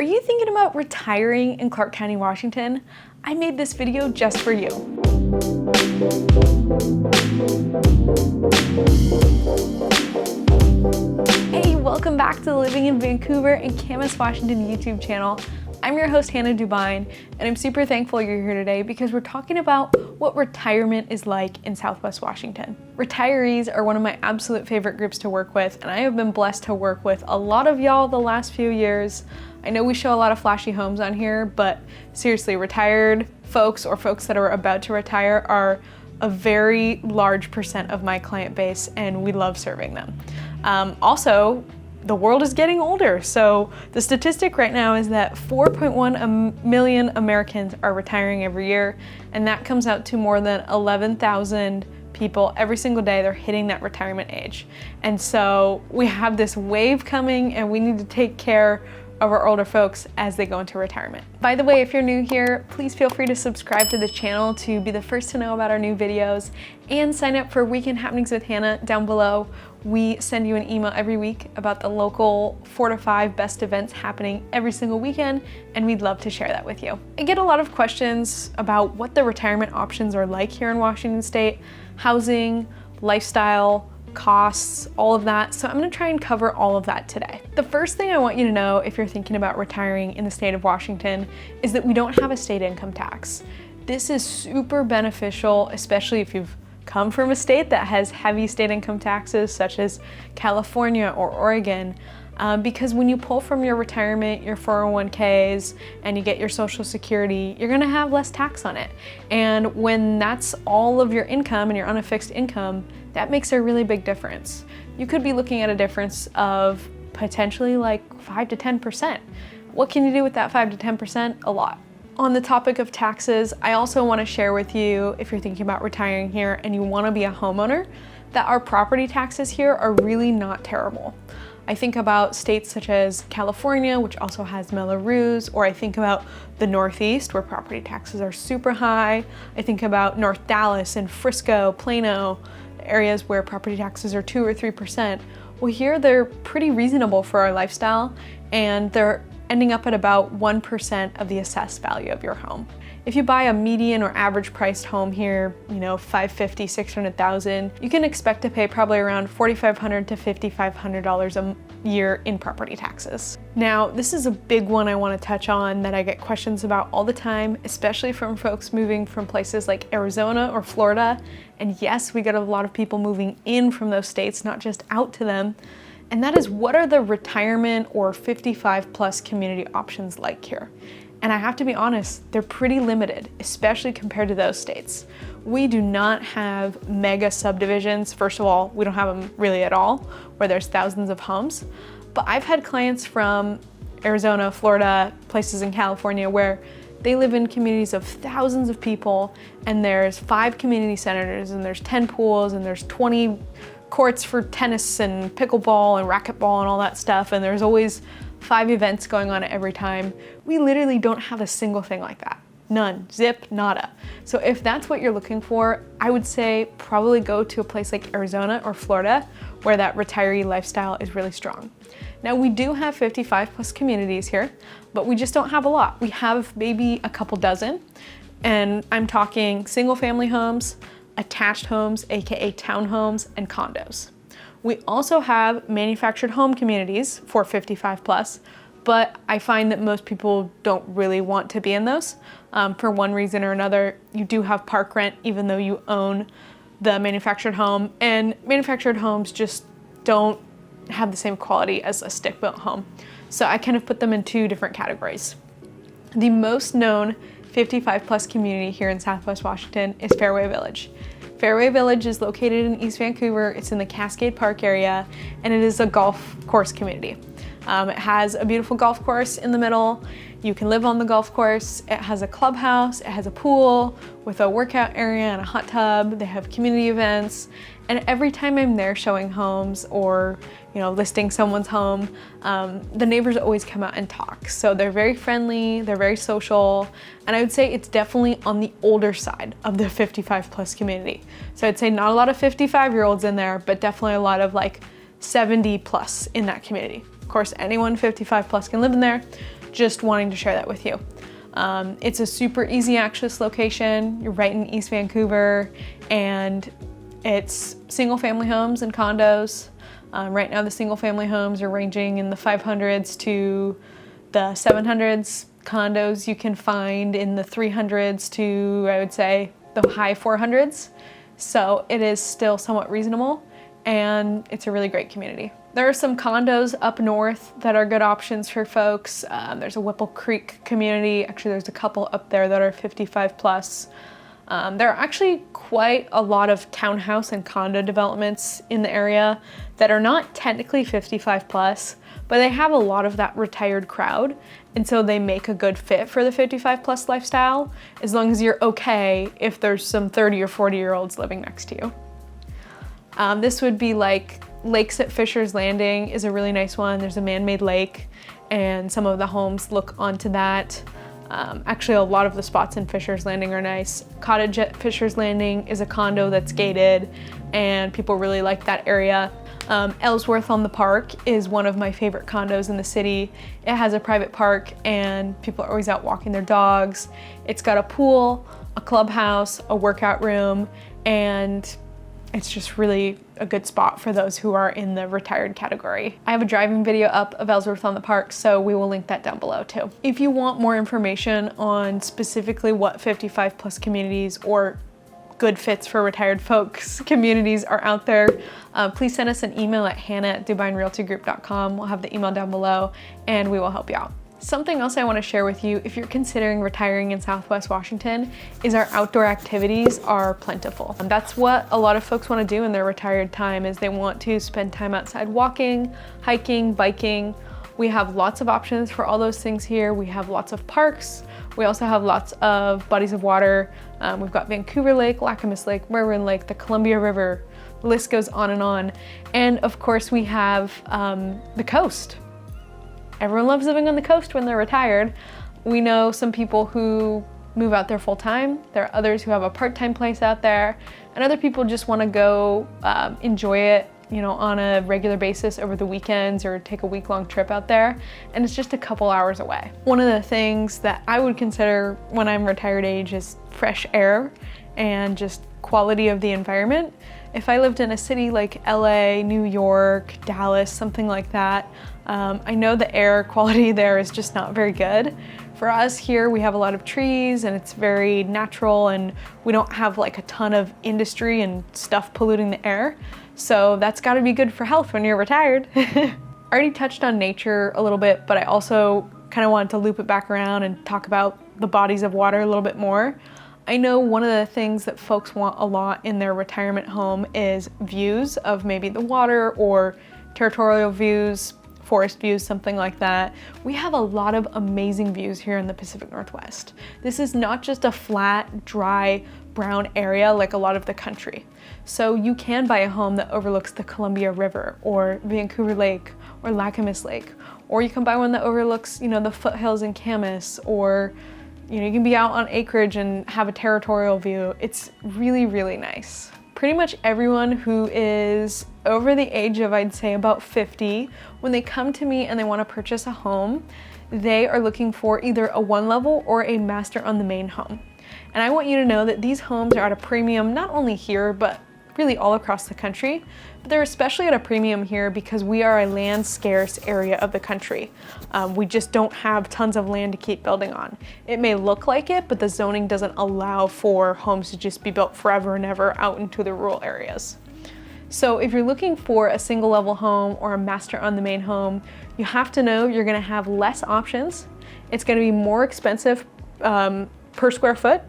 Are you thinking about retiring in Clark County, Washington? I made this video just for you. Hey, welcome back to the Living in Vancouver and Camas, Washington YouTube channel. I'm your host, Hannah Dubyne, and I'm super thankful you're here today because we're talking about what retirement is like in Southwest Washington. Retirees are one of my absolute favorite groups to work with, and I have been blessed to work with a lot of y'all the last few years. I know we show a lot of flashy homes on here, but seriously, retired folks or folks that are about to retire are a very large percent of my client base, and we love serving them. Also, the world is getting older, so the statistic right now is that 4.1 million Americans are retiring every year, and that comes out to more than 11,000 people every single day. They're hitting that retirement age. And so we have this wave coming, and we need to take care of our older folks as they go into retirement. By the way, if you're new here, please feel free to subscribe to the channel to be the first to know about our new videos, and sign up for Weekend Happenings with Hannah down below. We send you an email every week about the local 4 to 5 best events happening every single weekend, and we'd love to share that with you. I get a lot of questions about what the retirement options are like here in Washington State, housing, lifestyle, costs, all of that. So I'm gonna try and cover all of that today. The first thing I want you to know if you're thinking about retiring in the state of Washington is that we don't have a state income tax. This is super beneficial, especially if you've come from a state that has heavy state income taxes such as California or Oregon, because when you pull from your retirement, your 401ks, and you get your Social Security, you're gonna have less tax on it. And when that's all of your income and you're on a fixed income, that makes a really big difference. You could be looking at a difference of potentially like 5 to 10%. What can you do with that 5 to 10%? A lot. On the topic of taxes, I also want to share with you, if you're thinking about retiring here and you want to be a homeowner, that our property taxes here are really not terrible. I think about states such as California, which also has Melrose, or I think about the Northeast, where property taxes are super high. I think about North Dallas and Frisco, Plano, areas where property taxes are 2 or 3%. Well, here they're pretty reasonable for our lifestyle, and they're ending up at about 1% of the assessed value of your home. If you buy a median or average priced home here, you know, $550,000, $600,000, you can expect to pay probably around $4,500 to $5,500 a year in property taxes. Now, this is a big one I want to touch on that I get questions about all the time, especially from folks moving from places like Arizona or Florida. And yes, we get a lot of people moving in from those states, not just out to them. And that is, what are the retirement or 55 plus community options like here? And I have to be honest, they're pretty limited, especially compared to those states. We do not have mega subdivisions. First of all, we don't have them really at all, where there's thousands of homes. But I've had clients from Arizona, Florida, places in California where they live in communities of thousands of people, and there's 5 community centers, and there's 10 pools, and there's 20 courts for tennis and pickleball and racquetball and all that stuff, and there's always 5 events going on at every time. We literally don't have a single thing like that. None. Zip, nada. So if that's what you're looking for, I would say probably go to a place like Arizona or Florida, where that retiree lifestyle is really strong. Now, we do have 55 plus communities here, but we just don't have a lot. We have maybe a couple dozen, and I'm talking single family homes, attached homes, aka townhomes, and condos. We also have manufactured home communities for 55 plus, but I find that most people don't really want to be in those. For one reason or another, you do have park rent even though you own the manufactured home, and manufactured homes just don't have the same quality as a stick-built home. So I kind of put them in 2 different categories. The most known 55 plus community here in Southwest Washington is Fairway Village. Fairway Village is located in East Vancouver. It's in the Cascade Park area, and it is a golf course community. It has a beautiful golf course in the middle. You can live on the golf course. It has a clubhouse, it has a pool with a workout area and a hot tub. They have community events. And every time I'm there showing homes or, you know, listing someone's home, the neighbors always come out and talk. So they're very friendly, they're very social. And I would say it's definitely on the older side of the 55 plus community. So I'd say not a lot of 55-year-olds in there, but definitely a lot of like 70 plus in that community. Of course, anyone 55 plus can live in there, just wanting to share that with you. It's a super easy access location. You're right in East Vancouver, and it's single family homes and condos. Right now the single family homes are ranging in the 500s to the 700s. Condos you can find in the 300s to, I would say, the high 400s. So it is still somewhat reasonable, and it's a really great community. There are some condos up north that are good options for folks. There's a Whipple Creek community. Actually, there's a couple up there that are 55 plus. There are actually quite a lot of townhouse and condo developments in the area that are not technically 55 plus, but they have a lot of that retired crowd. And so they make a good fit for the 55 plus lifestyle, as long as you're okay if there's some 30 or 40-year-olds living next to you. This would be like lakes at Fisher's Landing is a really nice one. There's a man-made lake, and some of the homes look onto that. Actually, a lot of the spots in Fisher's Landing are nice. Cottage at Fisher's Landing is a condo that's gated, and people really like that area. Ellsworth on the Park is one of my favorite condos in the city. It has a private park, and people are always out walking their dogs. It's got a pool, a clubhouse, a workout room, and it's just really a good spot for those who are in the retired category. I have a driving video up of Ellsworth on the Park, so we will link that down below too. If you want more information on specifically what 55 plus communities or good fits for retired folks communities are out there, please send us an email at hannah@dubynerealtygroup.com. We'll have the email down below, and we will help you out. Something else I want to share with you if you're considering retiring in Southwest Washington is our outdoor activities are plentiful. And that's what a lot of folks want to do in their retired time, is they want to spend time outside walking, hiking, biking. We have lots of options for all those things here. We have lots of parks. We also have lots of bodies of water. We've got Vancouver Lake, Camas Lake, Merwin Lake, the Columbia River. The list goes on and on. And of course we have the coast. Everyone loves living on the coast when they're retired. We know some people who move out there full time. There are others who have a part-time place out there, and other people just want to go enjoy it, you know, on a regular basis over the weekends, or take a week-long trip out there, and it's just a couple hours away. One of the things that I would consider when I'm retired age is fresh air and just quality of the environment. If I lived in a city like LA, New York, Dallas, something like that, I know the air quality there is just not very good. For us here, we have a lot of trees and it's very natural, and we don't have like a ton of industry and stuff polluting the air. So that's gotta be good for health when you're retired. I already touched on nature a little bit, but I also kind of wanted to loop it back around and talk about the bodies of water a little bit more. I know one of the things that folks want a lot in their retirement home is views of maybe the water, or territorial views, forest views, something like that. We have a lot of amazing views here in the Pacific Northwest. This is not just a flat, dry, brown area like a lot of the country. So you can buy a home that overlooks the Columbia River, or Vancouver Lake, or Camas Lake, or you can buy one that overlooks, you know, the foothills in Camas, or you know, you can be out on acreage and have a territorial view. It's really, really nice. Pretty much everyone who is over the age of, I'd say, about 50, when they come to me and they want to purchase a home, they are looking for either a one level or a master on the main home. And I want you to know that these homes are at a premium, not only here, but really all across the country. But they're especially at a premium here because we are a land scarce area of the country. We just don't have tons of land to keep building on. It may look like it, but the zoning doesn't allow for homes to just be built forever and ever out into the rural areas. So if you're looking for a single level home or a master on the main home, you have to know you're gonna have less options. It's gonna be more expensive per square foot,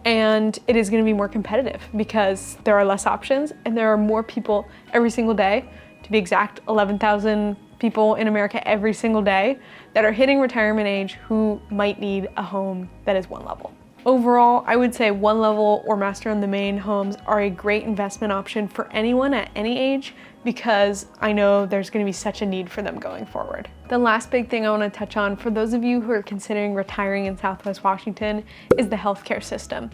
and it is going to be more competitive because there are less options and there are more people every single day. To be exact, 11,000 people in America every single day that are hitting retirement age who might need a home that is one level. Overall, I would say one level or master on the main homes are a great investment option for anyone at any age, because I know there's going to be such a need for them going forward. The last big thing I want to touch on for those of you who are considering retiring in Southwest Washington is the healthcare system.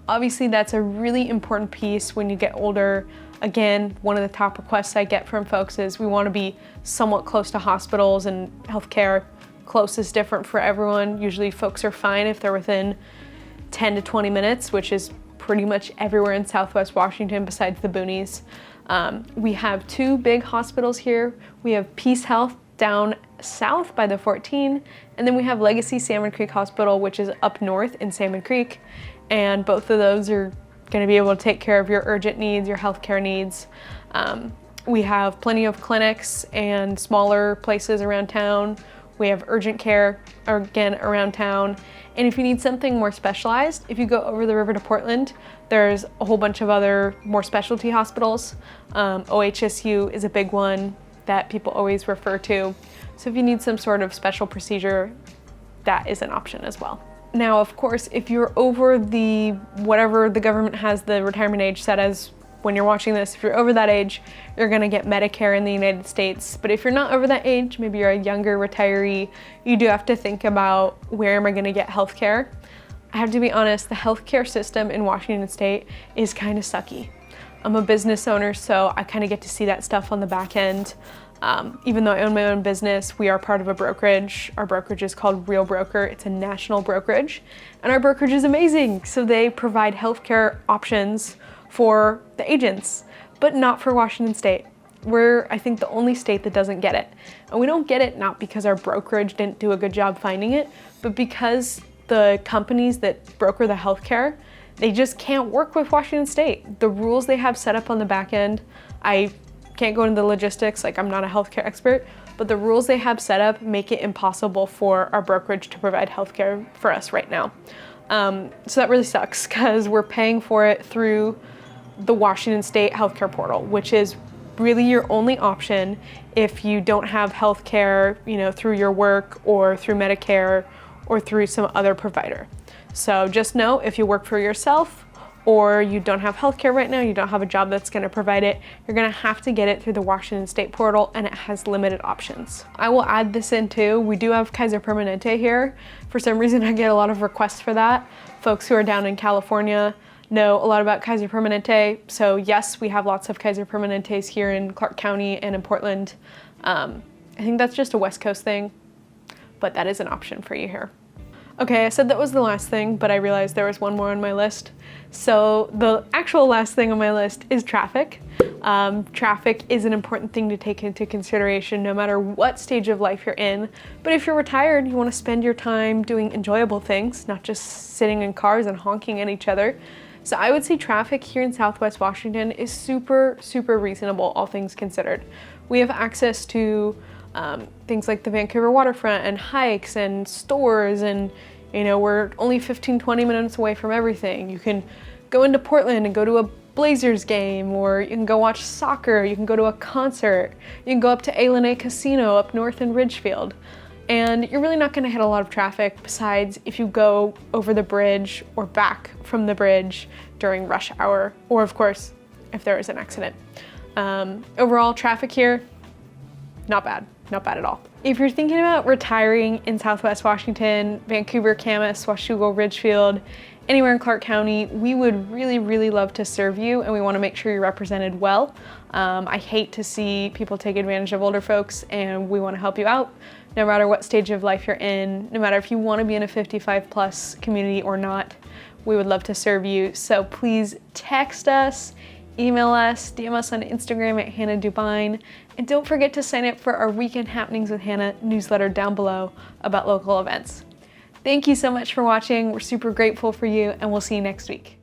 Obviously, that's a really important piece when you get older. Again, one of the top requests I get from folks is we want to be somewhat close to hospitals and healthcare close is different for everyone. Usually folks are fine if they're within 10 to 20 minutes, which is pretty much everywhere in Southwest Washington besides the boonies. We have 2 big hospitals here. We have Peace Health down south by the 14, and then we have Legacy Salmon Creek Hospital, which is up north in Salmon Creek, and both of those are going to be able to take care of your urgent needs, your healthcare needs. We have plenty of clinics and smaller places around town. We have urgent care, again, around town. And if you need something more specialized, if you go over the river to Portland, there's a whole bunch of other more specialty hospitals. OHSU is a big one that people always refer to. So if you need some sort of special procedure, that is an option as well. Now, of course, if you're over the, whatever the government has the retirement age set as when you're watching this, if you're over that age, you're gonna get Medicare in the United States. But if you're not over that age, maybe you're a younger retiree, you do have to think about, where am I gonna get healthcare? I have to be honest, the healthcare system in Washington State is kind of sucky. I'm a business owner, so I kind of get to see that stuff on the back end. Even though I own my own business, we are part of a brokerage. Our brokerage is called Real Broker. It's a national brokerage, and our brokerage is amazing. So they provide healthcare options for the agents, but not for Washington State. We're, I think, the only state that doesn't get it. And we don't get it not because our brokerage didn't do a good job finding it, but because the companies that broker the healthcare, they just can't work with Washington State. The rules they have set up on the back end, I can't go into the logistics, like I'm not a healthcare expert, but the rules they have set up make it impossible for our brokerage to provide healthcare for us right now. So that really sucks because we're paying for it through the Washington State healthcare portal, which is really your only option if you don't have healthcare, you know, through your work or through Medicare or through some other provider. So just know, if you work for yourself or you don't have healthcare right now, you don't have a job that's gonna provide it, you're gonna have to get it through the Washington State portal, and it has limited options. I will add this in too. We do have Kaiser Permanente here. For some reason, I get a lot of requests for that. Folks who are down in California know a lot about Kaiser Permanente. So yes, we have lots of Kaiser Permanentes here in Clark County and in Portland. I think that's just a West Coast thing, but that is an option for you here. Okay, I said that was the last thing, but I realized there was one more on my list. So the actual last thing on my list is traffic. Traffic is an important thing to take into consideration no matter what stage of life you're in. But if you're retired, you want to spend your time doing enjoyable things, not just sitting in cars and honking at each other. So I would say traffic here in Southwest Washington is super, super reasonable, all things considered. We have access to things like the Vancouver waterfront and hikes and stores, and you know, we're only 15-20 minutes away from everything. You can go into Portland and go to a Blazers game, or you can go watch soccer, you can go to a concert, you can go up to 𝐿𝐴 Casino up north in Ridgefield. And you're really not gonna hit a lot of traffic besides if you go over the bridge or back from the bridge during rush hour, or of course, if there is an accident. Overall, traffic here, not bad at all. If you're thinking about retiring in Southwest Washington, Vancouver, Camas, Washougal, Ridgefield, anywhere in Clark County, we would really, really love to serve you, and we wanna make sure you're represented well. I hate to see people take advantage of older folks, and we wanna help you out no matter what stage of life you're in, no matter if you wanna be in a 55+ community or not, we would love to serve you. So please text us, email us, DM us on Instagram at Hannah Dubyne, and don't forget to sign up for our Weekend Happenings with Hannah newsletter down below about local events. Thank you so much for watching. We're super grateful for you, and we'll see you next week.